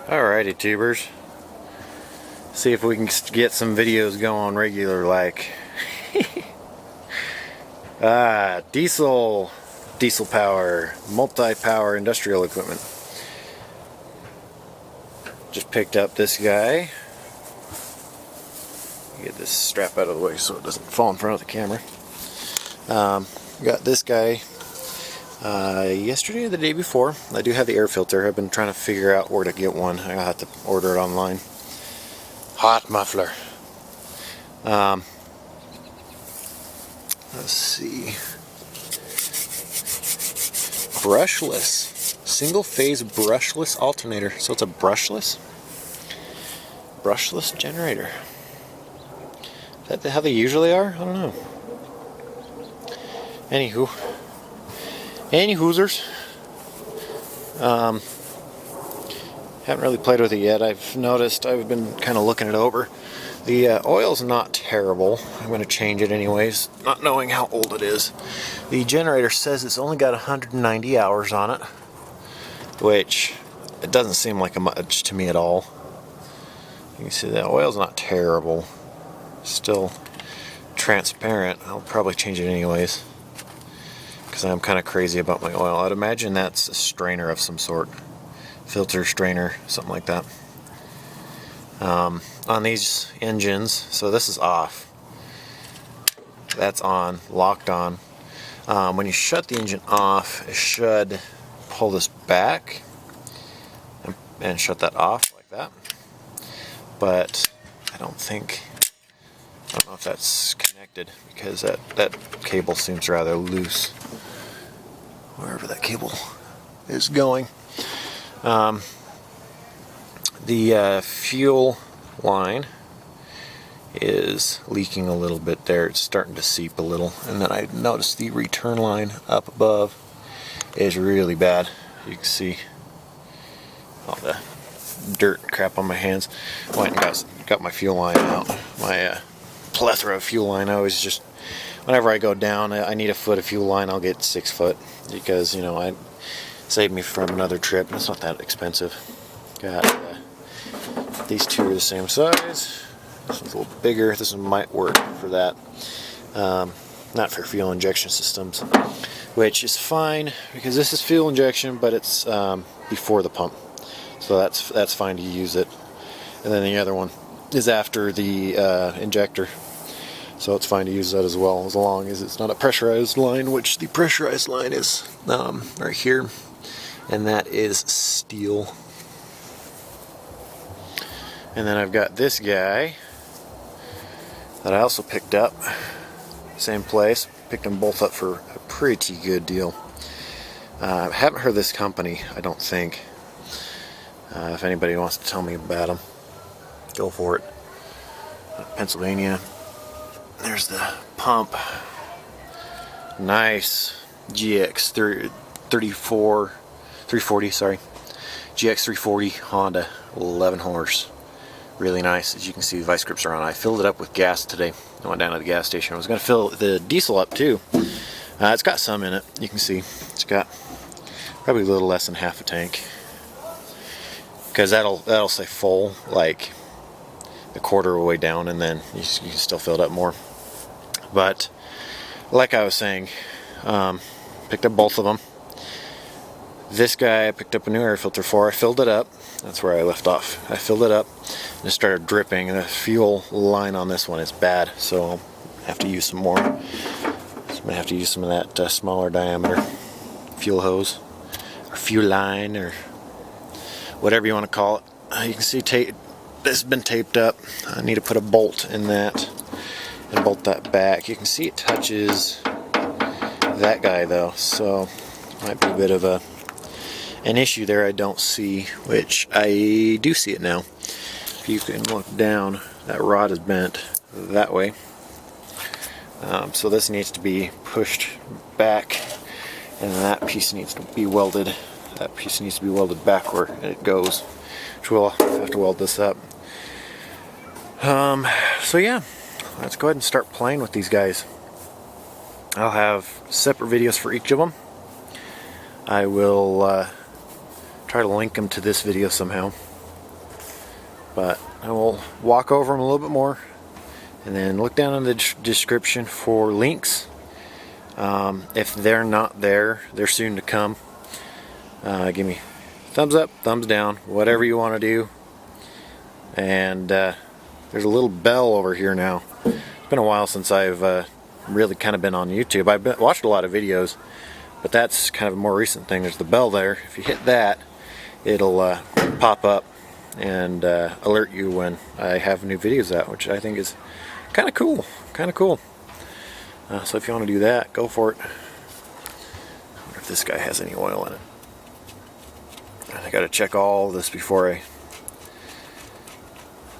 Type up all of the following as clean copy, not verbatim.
Alrighty, tubers. See if we can get some videos going regular like. Diesel power, multi-power industrial equipment. Just picked up this guy. Get this strap out of the way so it doesn't fall in front of the camera. Got this guy yesterday or the day before. I do have the air filter. I've been trying to figure out where to get one. I have to order it online. Hot muffler. Let's see. Brushless. Single phase brushless alternator. So it's a brushless generator. Is that how they usually are? I don't know. Any hoosers. Haven't really played with it yet. I've noticed, I've been kind of looking it over. The oil's not terrible. I'm going to change it anyways, not knowing how old it is. The generator says it's only got 190 hours on it, which it doesn't seem like much to me at all. You can see the oil's not terrible. Still transparent. I'll probably change it anyways, because I'm kind of crazy about my oil. I'd imagine that's a strainer of some sort. Filter strainer, something like that. On these engines, so this is off. That's on, locked on. When you shut the engine off, it should pull this back and shut that off like that. But I don't know if that's connected, because that cable seems rather loose. Wherever that cable is going. The fuel line is leaking a little bit there. It's starting to seep a little. And then I noticed the return line up above is really bad. You can see all the dirt and crap on my hands. Went and got my fuel line out. My plethora of fuel line. I always just, whenever I go down, I need a foot of fuel line, I'll get 6 foot. Because, you know, I saved me from another trip. It's not that expensive. Got these two are the same size. This one's a little bigger. This one might work for that. Not for fuel injection systems, which is fine because this is fuel injection, but it's before the pump, so that's fine to use it. And then the other one is after the injector, so it's fine to use that as well, as long as it's not a pressurized line, which the pressurized line is right here, and that is steel. And then I've got this guy that I also picked up, same place. Picked them both up for a pretty good deal. I haven't heard of this company, I don't think. If anybody wants to tell me about them, go for it. Pennsylvania. There's the pump. Nice GX 340, sorry. GX 340 Honda, 11 horse. Really nice. As you can see, the vice grips are on. I filled it up with gas today. I went down to the gas station. I was going to fill the diesel up too. It's got some in it. You can see it's got probably a little less than half a tank, because that'll say full like a quarter of the way down, and then you can still fill it up more. But like I was saying, picked up both of them. This guy I picked up a new air filter for. I filled it up. That's where I left off. I filled it up and it started dripping. The fuel line on this one is bad, so I'll have to use some more. So I'm gonna have to use some of that smaller diameter fuel hose or fuel line or whatever you want to call it. You can see this has been taped up. I need to put a bolt in that and bolt that back. You can see it touches that guy though, so might be a bit of an issue there I don't see, which I do see it now. If you can look down, that rod is bent that way. So this needs to be pushed back, and that piece needs to be welded. That piece needs to be welded back where it goes, which we'll have to weld this up. So yeah, let's go ahead and start playing with these guys. I'll have separate videos for each of them. I will try to link them to this video somehow. But I will walk over them a little bit more, and then look down in the description for links. If they're not there, they're soon to come. Give me thumbs up, thumbs down, whatever you want to do. And there's a little bell over here now. It's been a while since I've really kind of been on YouTube. I've watched a lot of videos, but that's kind of a more recent thing. There's the bell there. If you hit that, it'll pop up and alert you when I have new videos out, which I think is kind of cool. So if you want to do that, go for it. I wonder if this guy has any oil in it. I got to check all this before I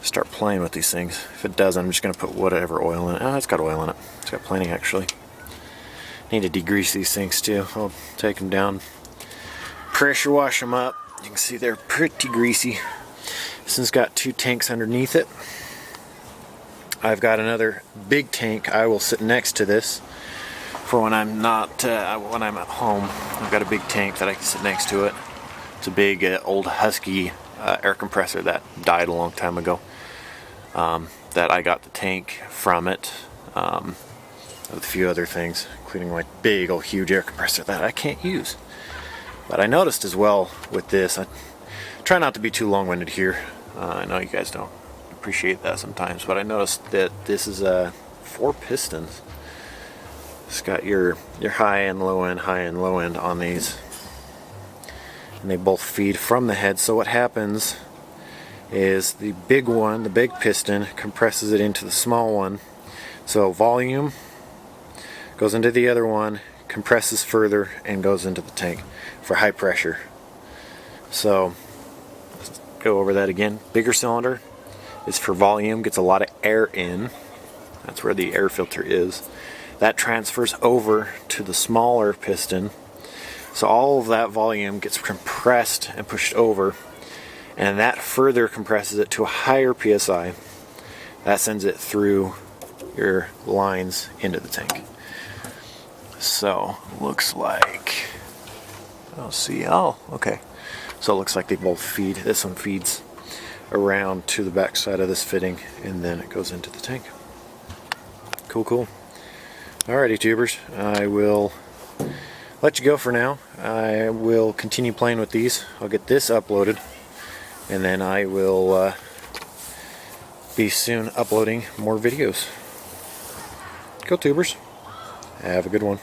start playing with these things. If it doesn't, I'm just going to put whatever oil in it. Oh, it's got oil in it. It's got plenty, actually. Need to degrease these things too. I'll take them down, pressure wash them up. You can see they're pretty greasy. This one's got 2 tanks underneath it. I've got another big tank. I will sit next to this for when I'm not when I'm at home. I've got a big tank that I can sit next to it. It's a big old Husky air compressor that died a long time ago. That I got the tank from it, with a few other things, including my big old huge air compressor that I can't use. But I noticed as well with this, I try not to be too long-winded here. I know you guys don't appreciate that sometimes, but I noticed that this is 4 pistons. It's got your high and low end on these, and they both feed from the head. So what happens is the big one, the big piston, compresses it into the small one. So volume goes into the other one, compresses further, and goes into the tank for high pressure. So let's go over that again. Bigger cylinder is for volume, gets a lot of air in. That's where the air filter is. That transfers over to the smaller piston. So all of that volume gets compressed and pushed over, and that further compresses it to a higher PSI. That sends it through your lines into the tank. So looks like, okay. So it looks like they both feed. This one feeds around to the back side of this fitting, and then it goes into the tank. Cool. Alrighty, tubers, I will let you go for now. I will continue playing with these. I'll get this uploaded, and then I will be soon uploading more videos. Go, tubers. Have a good one.